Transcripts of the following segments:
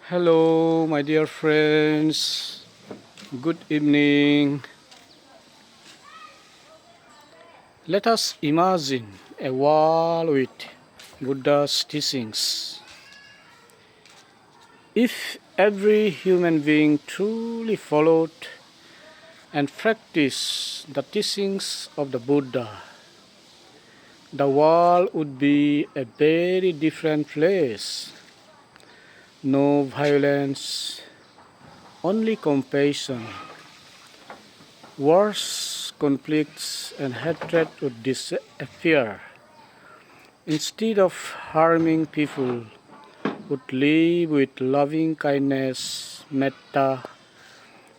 Hello, my dear friends. Good evening. Let us imagine a world with Buddha's teachings. If every human being truly followed and practiced the teachings of the Buddha, the world would be a very different place. No violence, only compassion. Wars, conflicts, and hatred would disappear. Instead of harming people, would live with loving kindness, metta,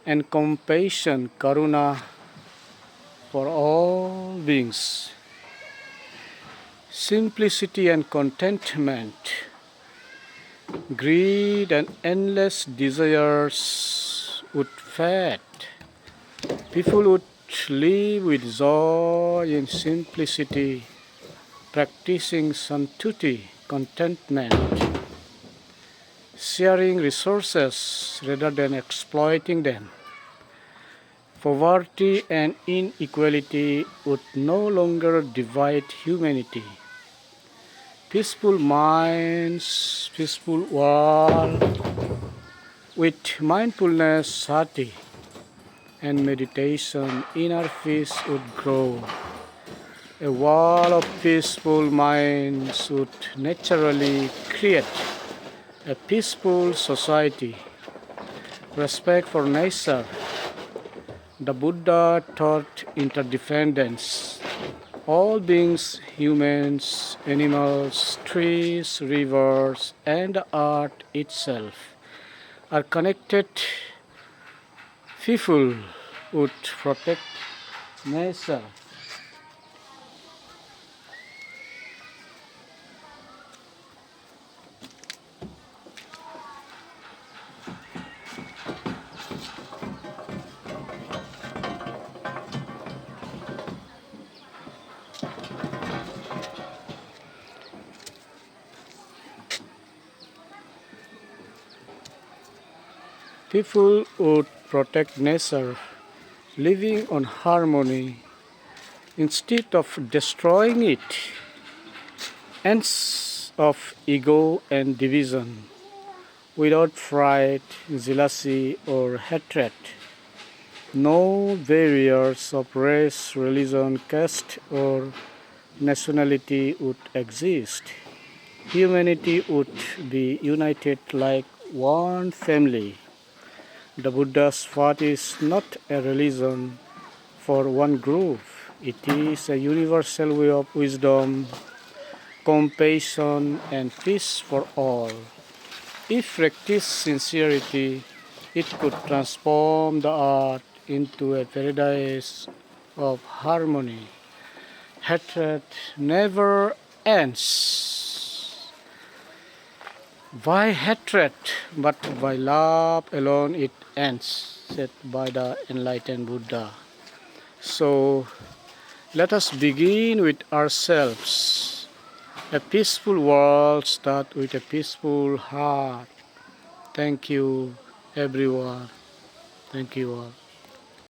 and compassion, karuna, for all beings. Simplicity and contentment, greed and endless desires would fade. People would live with joy and simplicity, practicing sanctity, contentment, sharing resources rather than exploiting them. Poverty and inequality would no longer divide humanity. Peaceful minds, peaceful world, with mindfulness, sati, and meditation, inner peace would grow. A wall of peaceful minds would naturally create a peaceful society. Respect for nature. The Buddha taught interdependence. All beings, humans, animals, trees, rivers, and the earth itself are connected. People would protect nature. People would protect nature, living on harmony instead of destroying it. Ends of ego and division, without pride, jealousy, or hatred. No barriers of race, religion, caste, or nationality would exist. Humanity would be united like one family. The Buddha's path is not a religion for one group. It is a universal way of wisdom, compassion, and peace for all. If practiced sincerity, it could transform the earth into a paradise of harmony. Hatred never ends. By hatred, but by love alone it ends, said by the enlightened Buddha. So let us begin with ourselves. A peaceful world starts with a peaceful heart. Thank you, everyone. Thank you all.